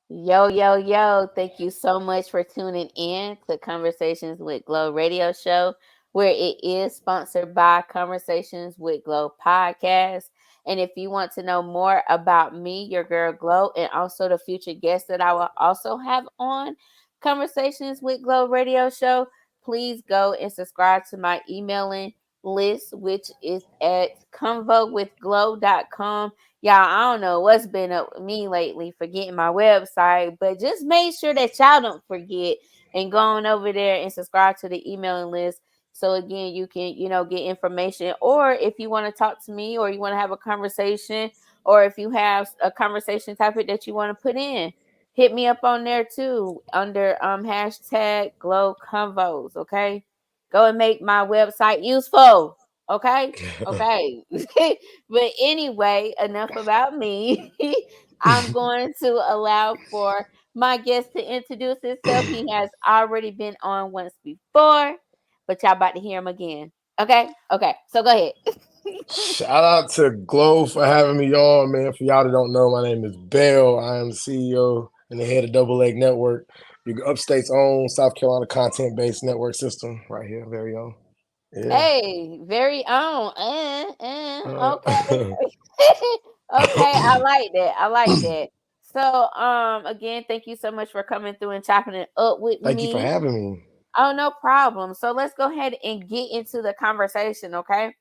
Yo, yo, yo. Thank you so much for tuning in to Conversations with Glo radio show, where it is sponsored by Conversations with Glo podcast. And if you want to know more about me, your girl Glo, and also the future guests that I will also have on Conversations with Glo radio show, please go and subscribe to my emailing list, which is at convowithglo.com. Y'all, I don't know what's been up with me lately, forgetting my website, but just make sure that y'all don't forget and go on over there and subscribe to the emailing list. So again, you can, get information, or if you want to talk to me, or you want to have a conversation, or if you have a conversation topic that you want to put in, hit me up on there too under hashtag Glow Convos. Okay, go and make my website useful. Okay, okay. But anyway, enough about me. I'm going to allow for my guest to introduce himself. He has already been on once before, but y'all about to hear him again. Okay? Okay. So go ahead. Shout out to Glo for having me on, man. For y'all that don't know, my name is Bell. I am the CEO and the head of Double Egg Network, your upstate's own South Carolina content-based network system, right here, very own. Yeah. Hey, very own. Okay. Uh, Okay, I like that. I like that. So, again, thank you so much for coming through and chopping it up with Thank you for me. having me. Oh, no problem. So let's go ahead and get into the conversation, okay?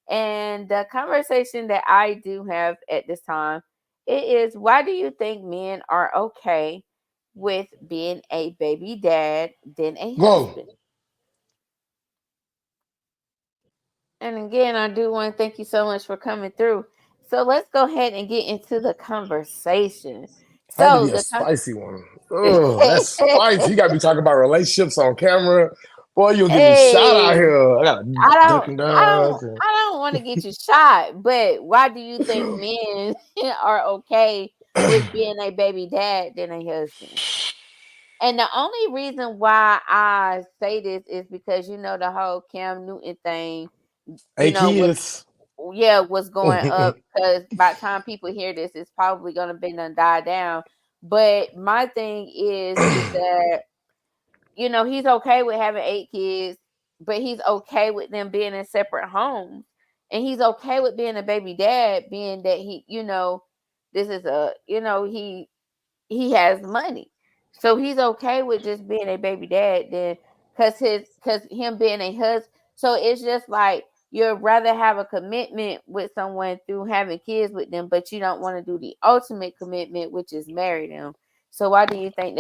And the conversation that I do have at this time, it is, why do you think men are okay with being a baby dad than a Glo. husband? And again, I do want to thank you so much for coming through. So let's go ahead and get into the conversation. Had to So be a the spicy one. Oh, that's spicy. You got to be talking about relationships on camera. Boy, you'll get me shot out hey, here. I got to I duck don't, and I dodge. don't, I don't want to get you shot, but why do you think men are okay with being a baby dad than a husband? And the only reason why I say this is because the whole Cam Newton thing, Hey, was kids. was going up, because by the time people hear this, it's probably gonna be done die down. But my thing is that he's okay with having 8 kids, but he's okay with them being in separate homes, and he's okay with being a baby dad, being that this is he has money, so he's okay with just being a baby dad then, because him being a husband. So it's just like you'd rather have a commitment with someone through having kids with them, but you don't want to do the ultimate commitment, which is marry them. So why do you think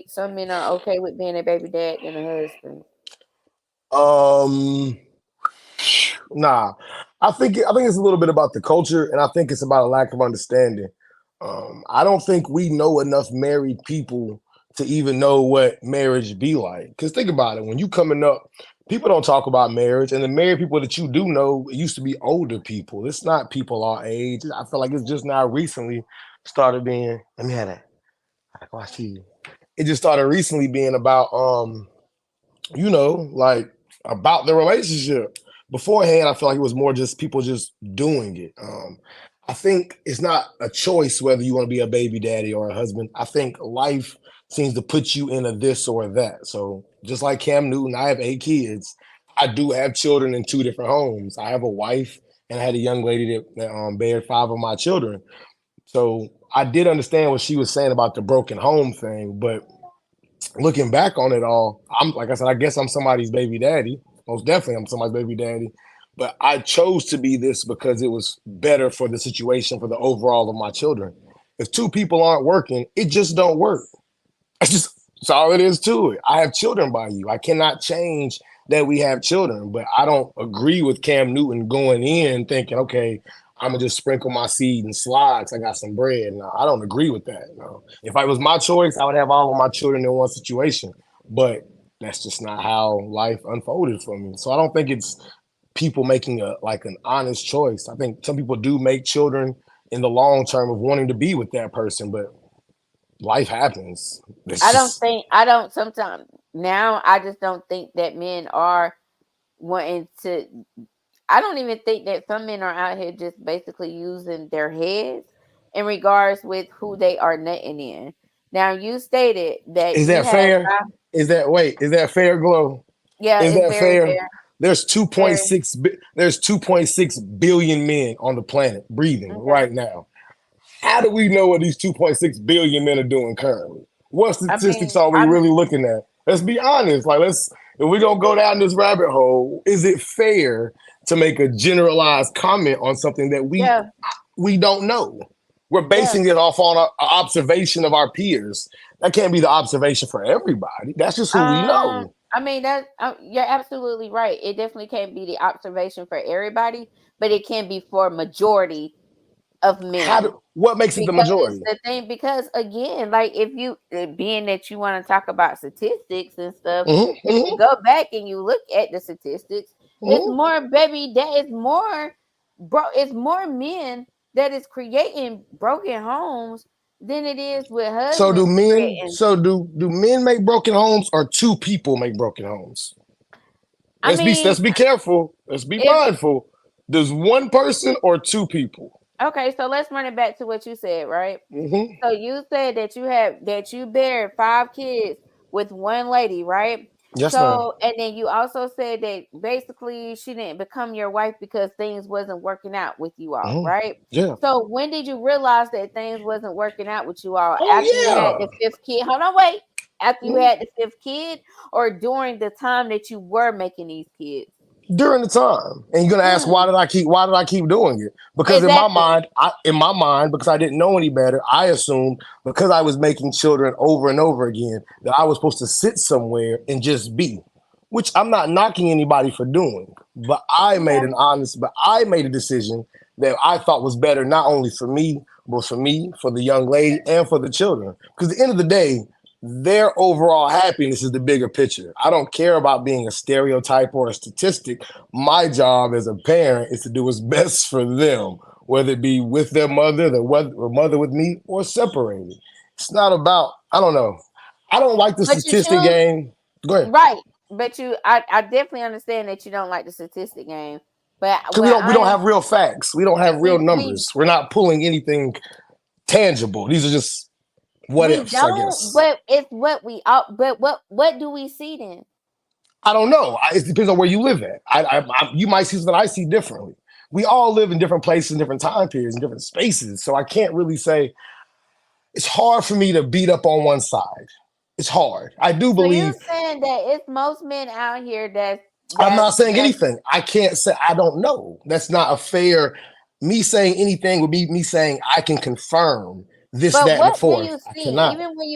some men are okay with being a baby dad than a husband? um, nah. I think it's a little bit about the culture, and I think it's about a lack of understanding. I don't think we know enough married people to even know what marriage be like. Because think about it, when you coming up, people don't talk about marriage, and the married people that you do know, it used to be older people. It's not people our age. I feel like it's just now recently started being. Let me have that. I watch TV. It just started recently being about like about the relationship. Beforehand, I feel like it was more just people just doing it. I think it's not a choice whether you want to be a baby daddy or a husband. I think life seems to put you in a this or that. So just like Cam Newton, I have 8 kids. I do have children in 2 different homes. I have a wife and I had a young lady that bared 5 of my children. So I did understand what she was saying about the broken home thing, but looking back on it all, I'm like I said, I guess I'm somebody's baby daddy. Most definitely, I'm somebody's baby daddy. But I chose to be this because it was better for the situation for the overall of my children. If 2 people aren't working, it just don't work. That's all it is to it. I have children by you. I cannot change that we have children, but I don't agree with Cam Newton going in thinking, okay, I'm gonna just sprinkle my seed and slide 'cause I got some bread. No, I don't agree with that. No. If it was my choice, I would have all of my children in one situation. But that's just not how life unfolded for me. So I don't think it's people making a like an honest choice. I think some people do make children in the long term of wanting to be with that person, but life happens. It's just I don't sometimes now I just don't think that men are wanting to. I don't even think that some men are out here just basically using their heads in regards with who they are nutting in. Now you stated that Is you that had fair? five. Is that fair, Glo? Yeah, Is it's that very fair? fair. There's Very 2.6 billion men on the planet breathing okay. right now. How do we know what these 2.6 billion men are doing currently? What I statistics mean, are we really looking at? Let's be honest. Like, if we're gonna go down this rabbit hole, is it fair to make a generalized comment on something that yeah, we don't know? We're yeah. basing it off on an observation of our peers. That can't be the observation for everybody. That's just who we know. I mean that you're absolutely right. It definitely can't be the observation for everybody, but it can be for majority of men. What makes it the Because majority? the thing, because again, like if you being that you want to talk about statistics and stuff, if you Mm-hmm, go back and you look at the statistics, it's mm-hmm. more baby that it's more it's more men that is creating broken homes than it is with So do husbands men? creating. So do men make broken homes, or two people make broken homes? I mean, Let's be careful. Let's be if mindful. Does one person or two people? okay, so let's run it back to what you said, right? Mm-hmm. So you said that you buried five kids with one lady, right? Yes, ma'am. So and then you also said that basically she didn't become your wife because things wasn't working out with you all, Mm-hmm. right? Yeah. So when did you realize that things wasn't working out with you all? Oh After you had the yeah. fifth kid? Hold on, wait. After you Mhm. had the fifth kid, or during the time that you were making these kids? During the time, and you're gonna ask Mm, why did I keep doing it? Because exactly. in my mind, because I didn't know any better, I assumed because I was making children over and over again that I was supposed to sit somewhere and just be, which I'm not knocking anybody for doing, but Yeah. I made a decision that I thought was better not only for me, for the young lady, and for the children. Because at the end of the day, their overall happiness is the bigger picture. I don't care about being a stereotype or a statistic. My job as a parent is to do what's best for them, whether it be with their mother, or mother with me, or separated. It's not about, I don't know. I don't like the But you statistic choose game. Go ahead. right. But I definitely understand that you don't like the statistic game. But Because when we don't I have real facts. We don't have real we numbers. We're not pulling anything tangible. These are just what we ifs, I don't, guess. but it's what we are. But what do we see then? I don't know. It depends on where you live at. You might see something I see differently. We all live in different places, different time periods, and different spaces. So I can't really say. It's hard for me to beat up on one side. It's hard. I do So you're believe. saying that it's most men out here I'm not saying that's anything. I can't say I don't know. That's not a fair. Me saying anything would be me saying I can confirm this, but that, and the what do fourth. you I see? cannot. Even when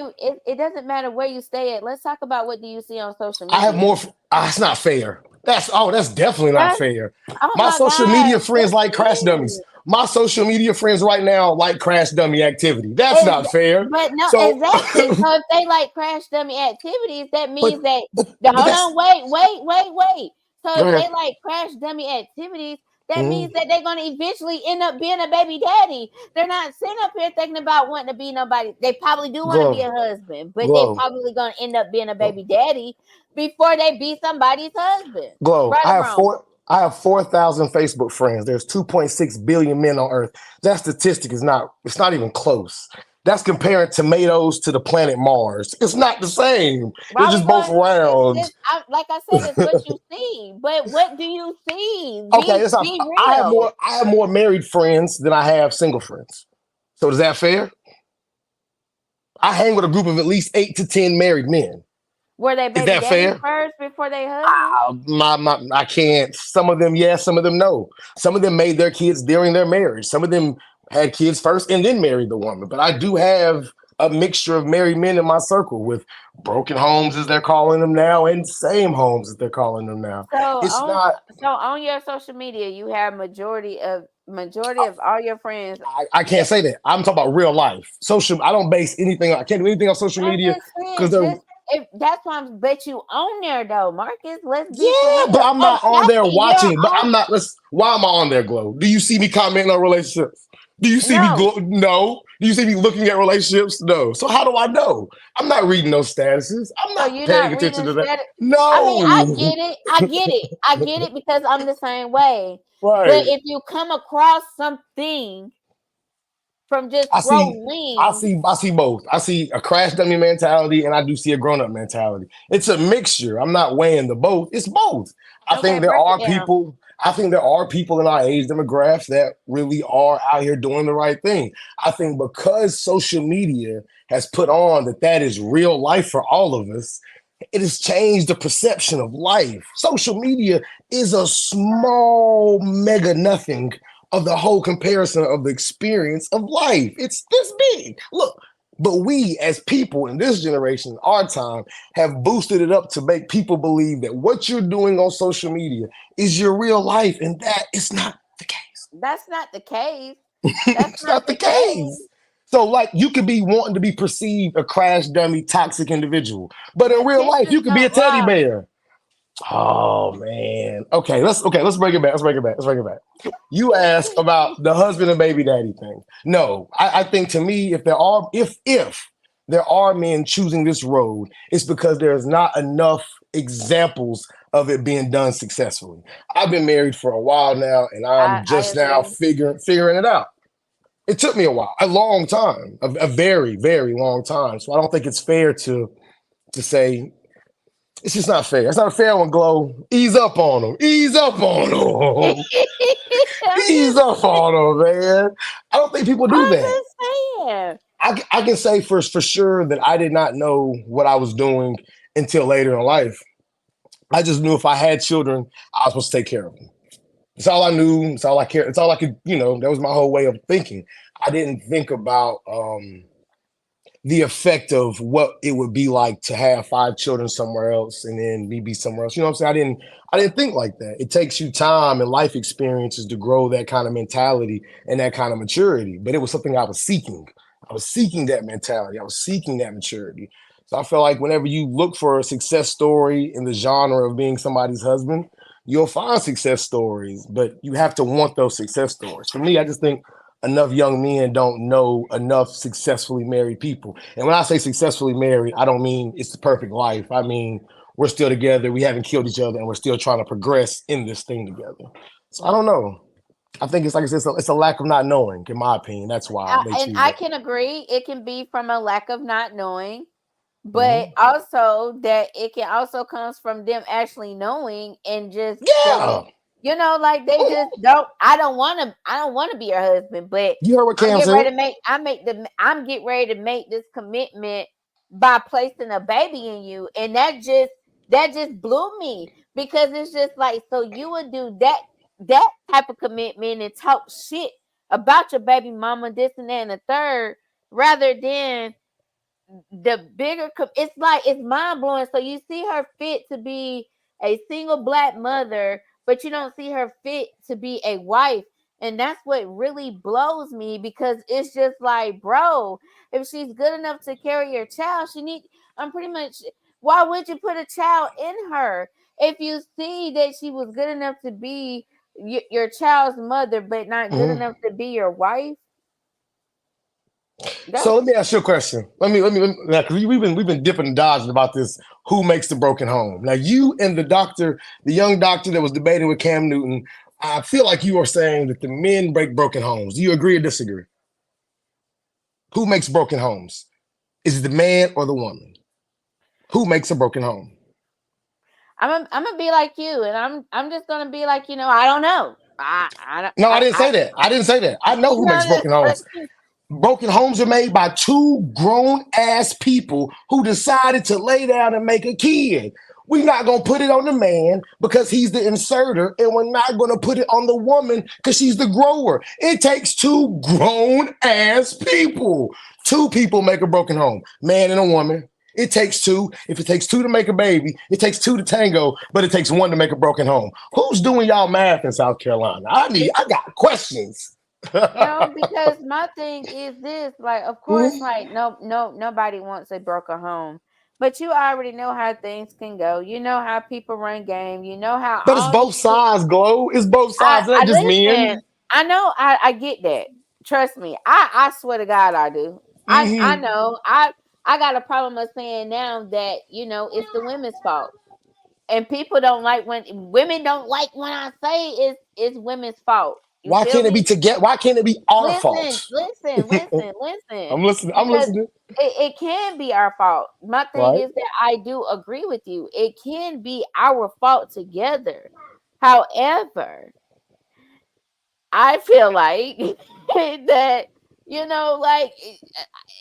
it doesn't matter where you stay at. Let's talk about what do you see on social I have media. more. That's not fair. That's definitely not That's fair. oh My my social God, media friends yes like it crash dummies. is. My social media friends right now like crash dummy activity. That's Is not fair. but no, So, exactly. So if they like crash dummy activities, that but means that but hold that's on, wait. So go if ahead. they like crash dummy activities, that Mhm. means that they're gonna eventually end up being a baby daddy. They're not sitting up here thinking about wanting to be nobody. They probably do want to be Glow, a husband, but they glow, probably gonna end up being a baby daddy before they be somebody's husband. glow. Right or wrong? I have 4,000 Facebook friends. There's 2.6 billion men on Earth. That statistic is not. It's not even close. That's comparing tomatoes to the planet Mars. It's not the same. They're Why we just both going? round. Like I said, it's what you see. But what do you see? Okay, that's not. Be real. I have more married friends than I have single friends. So is that fair? I hang with a group of at least 8 to 10 married men. Were they Is baby that daddies fair? first before they husbands? I can't. Some of them yes, some of them no. Some of them made their kids during their marriage. Some of them had kids first and then married the woman. But I do have a mixture of married men in my circle with broken homes as they're calling them now and same homes as they're calling them now. So It's on not. so on your social media, you have majority of all your friends. I can't That, say that. I'm talking about real life. Social. I don't base anything. I can't do anything on social I'm media just because saying, they're. just if that's why I'm bet you on there though, Marcus. Let's be for Yeah, but real. I'm not on there Exactly. You're watching. But on I'm not. Let's. Why am I on there, Glow? Do you see me commenting on relationships? Do you see me no. No. Do you see me looking at relationships? No. So how do I know? I'm not reading those statuses. I'm So not you're paying not reading attention the to that. status. I mean, I No. get it. I get it. I get it because I'm the same way. But Right. if you come across something from just I see, scrolling. I see both. I see a crash dummy mentality, and I do see a grown up mentality. It's a mixture. I'm not weighing the both. It's both. I Okay, think there break it are down. people. I think there are people in our age demographics that really are out here doing the right thing. I think because social media has put on that is real life for all of us, it has changed the perception of life. Social media is a small mega nothing of the whole comparison of the experience of life. It's this big. Look, but we as people in this generation, our time, have boosted it up to make people believe that what you're doing on social media is your real life, and that is not the case. That's not the case. That's It's not not the the case. case. So, like, you could be wanting to be perceived a crash dummy, toxic individual, but in real life, you Attention could be a don't teddy lie. bear. Oh man. Let's break it back. Let's break it back. Let's break it back. You ask about the husband and baby daddy thing. No, I think to me, if there are men choosing this road, it's because there's not enough examples of it being done successfully. I've been married for a while now, and I'm I just now agree. figuring it out. It took me a while, a long time, a very, very long time. So I don't think it's fair to say it's just not fair. It's not fair when Glow ease up on him. Ease up on him. I'm Ease just, up on him, man. I don't think people do I'm that. just saying. I can say for sure that I did not know what I was doing until later in life. I just knew if I had children, I was supposed to take care of them. It's all I knew. It's all I cared. It's all I could, that was my whole way of thinking. I didn't think about the effect of what it would be like to have five children somewhere else and then me be somewhere else. You know what I'm saying? I didn't think like that. It takes you time and life experiences to grow that kind of mentality and that kind of maturity. But it was something I was seeking. I was seeking that mentality. I was seeking that maturity. So I feel like whenever you look for a success story in the genre of being somebody's husband, you'll find success stories, but you have to want those success stories. For me, I just think enough young men don't know enough successfully married people. And when I say successfully married, I don't mean it's the perfect life. I mean, we're still together, we haven't killed each other, and we're still trying to progress in this thing together. So I don't know. I think it's like I said, it's a lack of not knowing, in my opinion. That's why they And choose I that. can agree. It can be from a lack of not knowing, but Mhm. also that it can also comes from them actually knowing and just feeling, Yeah. like they just don't. I don't want to be your husband, but You heard what I'm Cam getting said? ready to make. I'm getting ready to make this commitment by placing a baby in you, and that just blew me because it's just like so you would do that type of commitment and talk shit about your baby mama, this and that and the third, rather than the bigger it's like it's mind blowing. So you see her fit to be a single black mother, but you don't see her fit to be a wife. And that's what really blows me because it's just like, bro, if she's good enough to carry your child, I'm pretty much, why would you put a child in her if you see that she was good enough to be your child's mother, but not good Mhm. enough to be your wife? That's So let me ask you a question. Now, 'cause we've been dipping and dodging about this. Who makes the broken home? Now, you and the doctor, the young doctor that was debating with Cam Newton, I feel like you are saying that the men break broken homes. Do you agree or disagree? Who makes broken homes? Is it the man or the woman? Who makes a broken home? I'm gonna be like you, and I'm just gonna be like, I don't know. I don't No, I didn't I say that. I didn't say that. I know who makes no, broken homes. Broken homes are made by two grown ass people who decided to lay down and make a kid. We're not going to put it on the man because he's the inserter, and we're not going to put it on the woman because she's the grower. It takes two grown ass people. Two people make a broken home, man and a woman. It takes two. If it takes two to make a baby, it takes two to tango, but it takes one to make a broken home. Who's doing y'all math in South Carolina? I got questions. because my thing is this, like, of course, like, nobody wants a broken home, but you already know how things can go. You know how people run game. You know how But it's all these both shit. sides, Glow. It's both sides. It I ain't just listen. men. I know. I get that. Trust me. I swear to God, I do. I Mm-hmm. know. I got a problem of saying now that it's the women's fault, and people don't like when women don't like when I say it's women's fault. You Why feel can't it be me? together? Why can't it be our Listen, fault? listen, listen, listen. I'm listening. I'm Because listening. it can be our fault. My thing Right? is that I do agree with you. It can be our fault together. However, I feel like that, like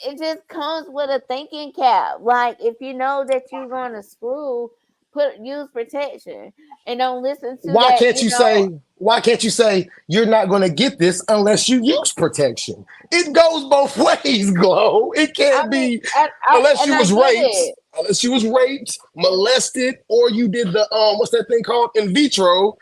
it just comes with a thinking cap. Like if you know that you're going to screw, use protection and don't listen to Why that. can't you say? Why can't you say you're not going to get this unless you use protection? It goes both ways, Glow. It I can't mean, be I unless and you I was get raped, it. molested, or you did the what's that thing called in vitro?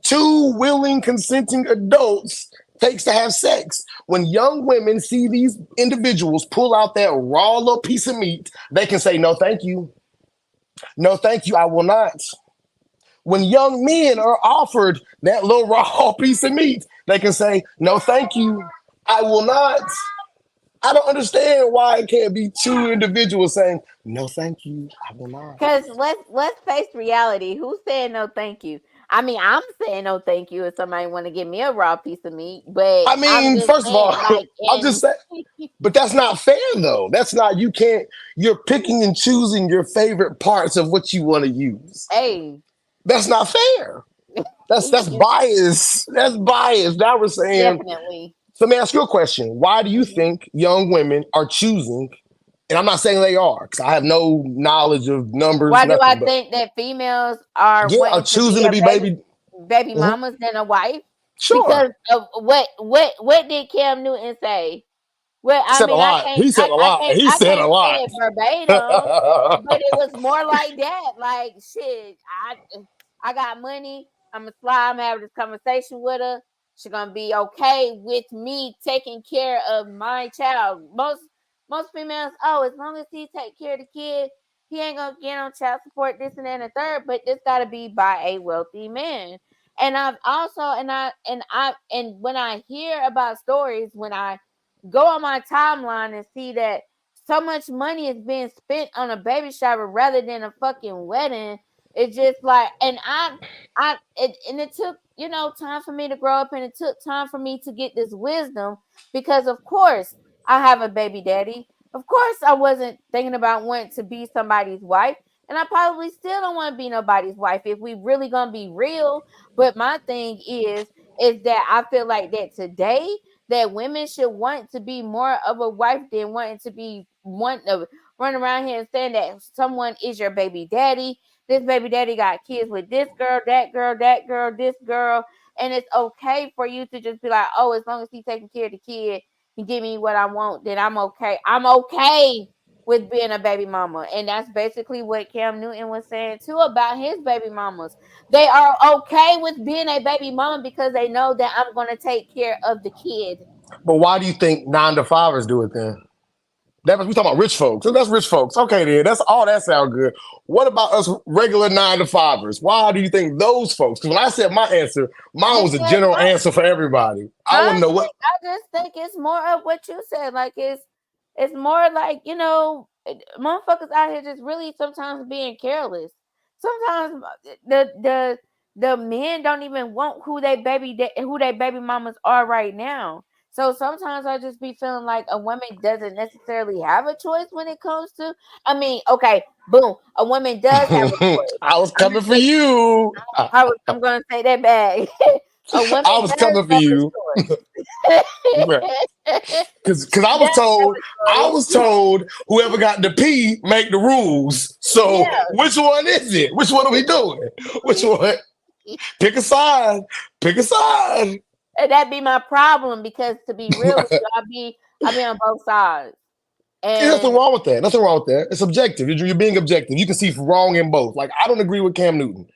Two willing, consenting adults takes to have sex. When young women see these individuals pull out that raw little piece of meat, they can say, no, thank you. No, thank you. I will not. When young men are offered that little raw piece of meat, they can say, no, thank you. I will not. I don't understand why it can't be two individuals saying, no, thank you. I will not. Cause let's face reality. Who's saying no thank you? I mean, I'm saying no thank you if somebody want to give me a raw piece of meat, but I I'm mean, just first of all, saying, like, I'm just in saying, but that's not fair though. That's not, you can't, you're picking and choosing your favorite parts of what you want to use. hey, That's not fair. That's you- bias. That's bias. Now we're saying, definitely. so let me ask you a question. Why do you Mhm. think young women are choosing, and I'm not saying they are, because I have no knowledge of numbers, Why do I nothing, but think that females are yeah, are wanting to be choosing to a be baby. baby Mhm. mamas than a wife? Sure. Because of what did Cam Newton say? Well, He I said a mean, lot. He said a lot. He I said a can't say lot. it verbatim, but it was more like that. Like shit, I got money. I'm gonna slide. I'm having this conversation with her. She gonna be okay with me taking care of my child. Most females, oh, as long as he take care of the kid, he ain't gonna get on child support. This and that and the third. But this gotta be by a wealthy man. And I've also and when I hear about stories, when I go on my timeline and see that so much money is being spent on a baby shower rather than a fucking wedding. It's just like, and it took time for me to grow up, and it took time for me to get this wisdom because, of course, I have a baby daddy. Of course, I wasn't thinking about wanting to be somebody's wife, and I probably still don't want to be nobody's wife if we really gonna be real. But my thing is that I feel like that today that women should want to be more of a wife than wanting to be one of run around here and saying that someone is your baby daddy. This baby daddy got kids with this girl, that girl, that girl, this girl. And it's okay for you to just be like, oh, as long as he's taking care of the kid, he give me what I want, then I'm okay. I'm okay with being a baby mama. And that's basically what Cam Newton was saying too about his baby mamas. They are okay with being a baby mama because they know that I'm going to take care of the kid. But why do you think 9 to 5ers do it then? That we talking about rich folks. So that's rich folks. Okay, then that's all that sound good. What about us regular 9 to 5ers? Why do you think those folks? Because when I said my answer, mine was a Because general answer for everybody. I want to know what. I just think it's more of what you said. Like it's more like motherfuckers out here just really sometimes being careless. Sometimes the men don't even want who they baby mamas are right now. So sometimes I just be feeling like a woman doesn't necessarily have a choice when it comes to. I mean, okay, boom, a woman does have a choice. I was I'm gonna coming for say you. I'm gonna say that back. A woman I was does coming for have you. a choice. Because I She was does have told a I choice. was told whoever got the P make the rules. So Yeah. which one is it? Which one are we doing? Which one? Pick a side. Pick a side. And that be my problem because to be real with you, I be on both sides. There's nothing And wrong with that. Nothing wrong with that. It's objective. You're being objective. You can see wrong in both. Like I don't agree with Cam Newton.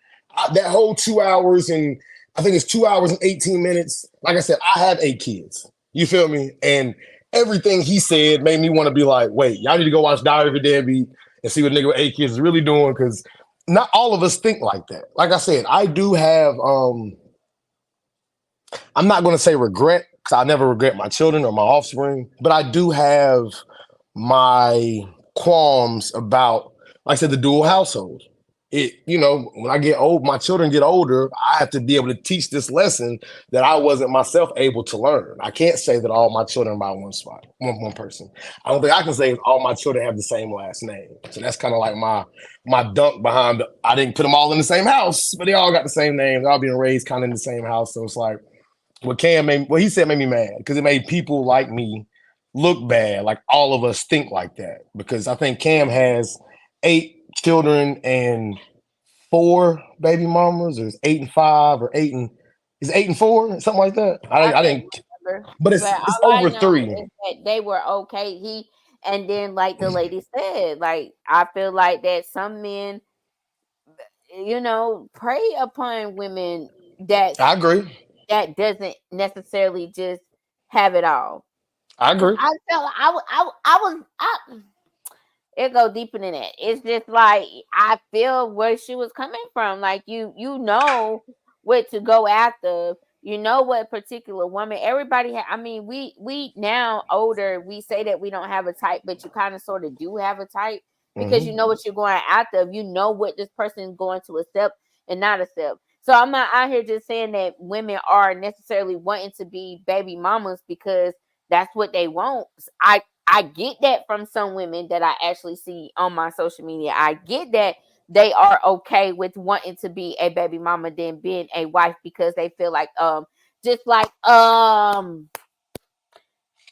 That whole 2 hours and I think it's 2 hours and 18 minutes. Like I said, I have 8 kids. You feel me? And everything he said made me want to be like, wait, y'all need to go watch Diary of a Deadbeat and see what nigga with 8 kids is really doing because not all of us think like that. Like I said, I do have I'm not going to say regret because I never regret my children or my offspring, but I do have my qualms about, like I said, the dual household. when I get old, my children get older, I have to be able to teach this lesson that I wasn't myself able to learn. I can't say that all my children are by one person. I don't think I can say all my children have the same last name. So that's kind of like my dunk behind I didn't put them all in the same house, but they all got the same names. They're all being raised kind of in the same house. So it's like what he said made me mad because it made people like me look bad. Like all of us think like that because I think Cam has 8 children and 4 baby mamas, or 8 and 5, or is 8 and 4, something like that. I I can't didn't, remember, but but it's all I over know 3. is that they were okay. And then like the lady said, like I feel like that some men, prey upon women I agree. that doesn't necessarily just have it all. I Cause agree. I felt like it go deeper than that. It's just like I feel where she was coming from. Like you know what to go after. You know what particular woman. Everybody. I mean, we now older. We say that we don't have a type, but you kind of sort of do have a type because you Mm-hmm. know what you're going after. You know what this person is going to accept and not accept. So I'm not out here just saying that women are necessarily wanting to be baby mamas because that's what they want. I get that from some women that I actually see on my social media. I get that they are okay with wanting to be a baby mama than being a wife because they feel like just like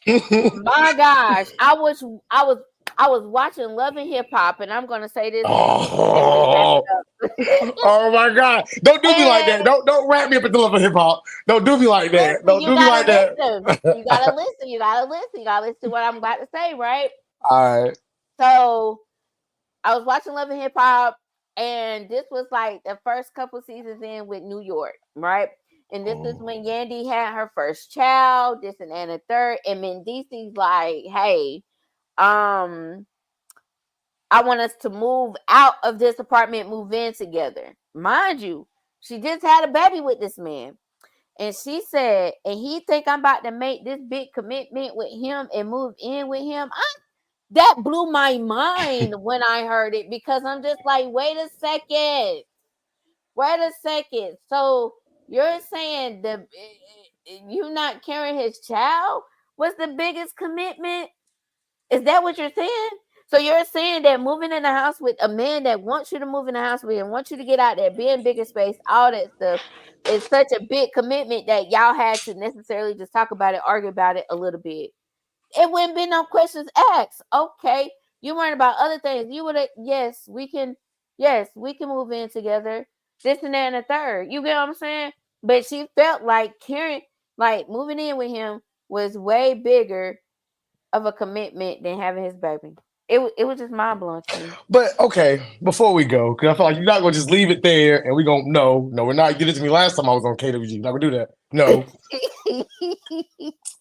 my gosh, I was watching Love and Hip Hop, and I'm gonna say this and we wrap Oh, it up. oh my God! Don't do me like that. And Don't wrap me up in the love of hip hop. Don't do me like that. listen, Don't you do me gotta like that. listen. You gotta listen. You gotta listen. You gotta listen to what I'm about to say, right? All right. So I was watching Love and Hip Hop, and this was like the first couple seasons in with New York, right? And this is when Yandy had her first child, this and a third, and Mendici's like, "Hey, um, I want us to move out of this apartment, move in together." Mind you, she just had a baby with this man. And she said, and he think I'm about to make this big commitment with him and move in with him. That blew my mind when I heard it because I'm just like, wait a second. Wait a second. So you're saying you not carrying his child was the biggest commitment? Is that what you're saying? So you're saying that moving in the house with a man that wants you to move in the house with and wants you to get out there, be in bigger space, all that stuff is such a big commitment that y'all had to necessarily just talk about it, argue about it a little bit. It wouldn't be no questions asked. Okay, you worried about other things. You would have, yes, we can move in together. This and that and the third. You get what I'm saying? But she felt like Karen, like moving in with him was way bigger of a commitment than having his baby. It was just mind blowing to me. But okay, before we go, because I feel like you're not gonna just leave it there, and we're gonna no, we're not. You did it to me last time I was on KWG. We're not gonna do that. No.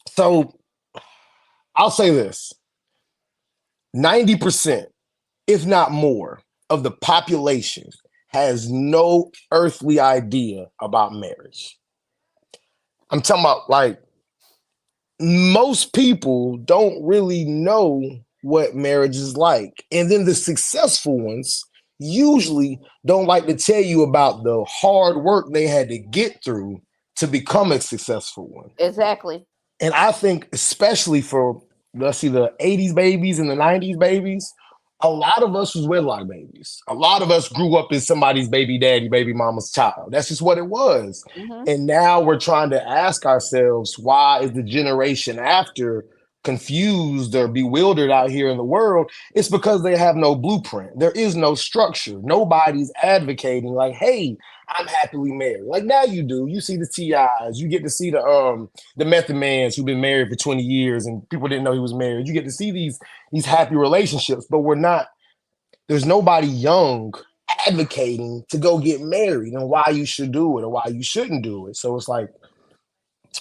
So I'll say this: 90%, if not more, of the population has no earthly idea about marriage. I'm talking about like most people don't really know what marriage is like. And then the successful ones usually don't like to tell you about the hard work they had to get through to become a successful one. Exactly. And I think, especially for, let's see, the 80s babies and the 90s babies, a lot of us was wedlock babies. A lot of us grew up as somebody's baby daddy, baby mama's child. That's just what it was. Mm-hmm. And now we're trying to ask ourselves, why is the generation after confused or bewildered out here in the world? It's because they have no blueprint. There is no structure. Nobody's advocating like, hey, I'm happily married. Like now you do. You see the TIs. You get to see the Method Mans who've been married for 20 years and people didn't know he was married. You get to see these happy relationships, but there's nobody young advocating to go get married and why you should do it or why you shouldn't do it. So it's like,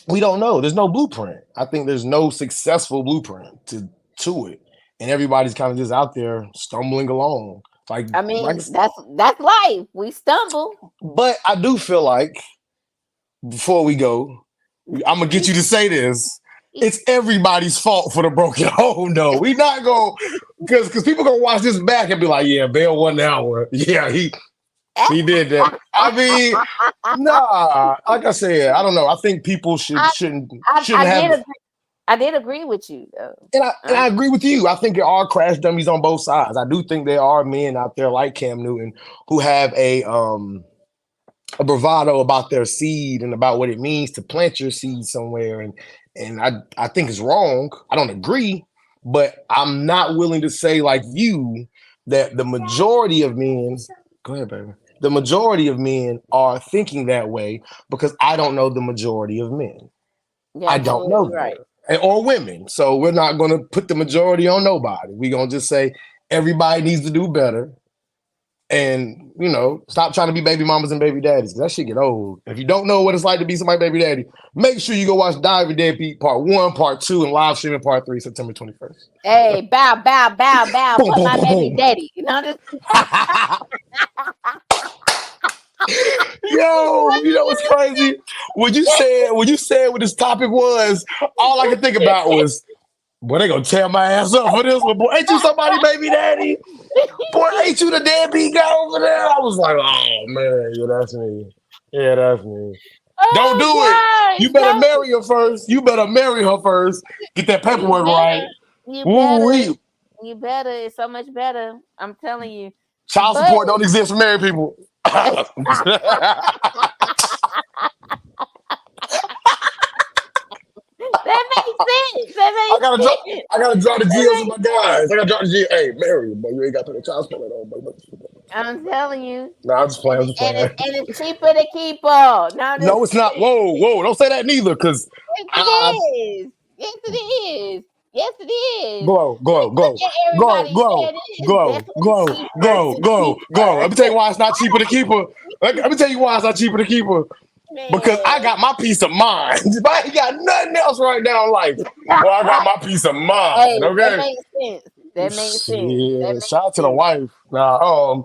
we don't know. There's no blueprint. I think there's no successful blueprint to it. And everybody's kind of just out there stumbling along. I mean, that's life. We stumble. But I do feel like before we go, I'm gonna get you to say this. It's everybody's fault for the broken home. No, we not going because people gonna watch this back and be like, yeah, Bell won that one. Yeah, He did that. I mean, nah. Like I said, I don't know. I think people I, shouldn't I did have. agree. I did agree with you though. And I agree with you. I think there are crash dummies on both sides. I do think there are men out there like Cam Newton who have a bravado about their seed and about what it means to plant your seed somewhere. And I think it's wrong. I don't agree, but I'm not willing to say like you that the majority of men. Go ahead, baby. The majority of men are thinking that way because I don't know the majority of men. You're I don't know absolutely them. right. Or women. So we're not going to put the majority on nobody. We're going to just say everybody needs to do better. And, stop trying to be baby mamas and baby daddies. That shit get old. If you don't know what it's like to be somebody's baby daddy, make sure you go watch Dive and Deadbeat Part 1, Part 2, and live streaming Part 3, September 21st. Hey, bow, bow, bow, bow Boom, for boom, my boom, baby boom. daddy. You know this. Yo, what's crazy? When you said what this topic was, all I could think about was, boy, they gonna tear my ass up for this one. Boy, ain't you somebody baby daddy? Boy, ain't you the deadbeat guy over there? I was like, oh man, yeah, that's me. Yeah, that's me. Don't Oh do it. You gosh, better no, marry her first. You better marry her first. Get that you paperwork right. better, you better, Woo-wee. you better. It's so much better. I'm telling you. Child But support don't exist for married people. that makes sense. That I gotta makes drop. sense. I gotta drop the That GS with my makes guys. I sense. gotta drop the G. Hey, Mary, but you ain't got to pay the child support at all. I'm telling you. Nah, I'm just playing. And, I'm just and, playing. and it's cheaper to keep her. Now this. No, it's not. Whoa, whoa! Don't say that neither, because Yes, it I is. Yes, it is. Yes, it is. glow, glow, Look glow, at glow, everybody. glow, Yeah, it is glow, definitely glow, cheaper glow, to glow, keep glow. Let her. me tell you why it's not cheaper to keep her. Let me tell you why it's not cheaper to keep her. Because I Man. got my peace of mind. If I ain't got nothing else right now in life, well, I got my peace of mind. Hey, that Okay. makes sense. That makes sense. That Yeah, shout makes out to the wife. Nah,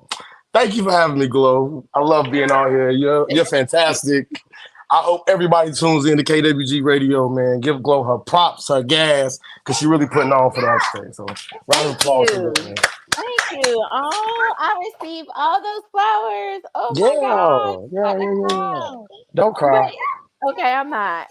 thank you for having me, Glow. I love being on here. You're fantastic. I hope everybody tunes in to KWG Radio, man. Give Glow her props, her gas, because she really putting on for that state. So round of Thank applause for Glow, you. man. Thank you. Oh, I received all those flowers. Oh my gosh. Yeah, I'm yeah, about to yeah, yeah, yeah. cry. Don't cry. But okay, I'm not.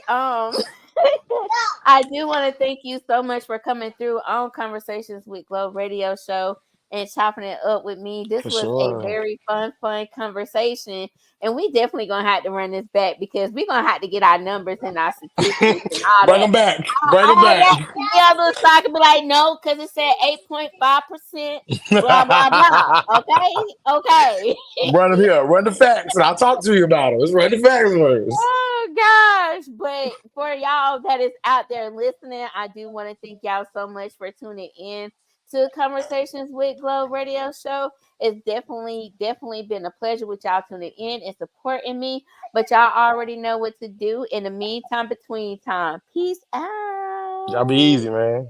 I do want to thank you so much for coming through on Conversations with Glo Radio Show and chopping it up with me. This For was a sure. very fun conversation. And we definitely gonna have to run this back because we're gonna have to get our numbers and our statistics and all Bring that. them back. Bring them All back. that together so I can be like, no, because it said 8.5%, blah, blah, blah. Okay? Okay. Run them here. Run the facts, and I'll talk to you about it. Let's run the facts first. Oh gosh. But for y'all that is out there listening, I do want to thank y'all so much for tuning in to Conversations with Glo Radio Show. It's definitely been a pleasure with y'all tuning in and supporting me. But y'all already know what to do in the meantime, between time. Peace Y'all be out. easy, man.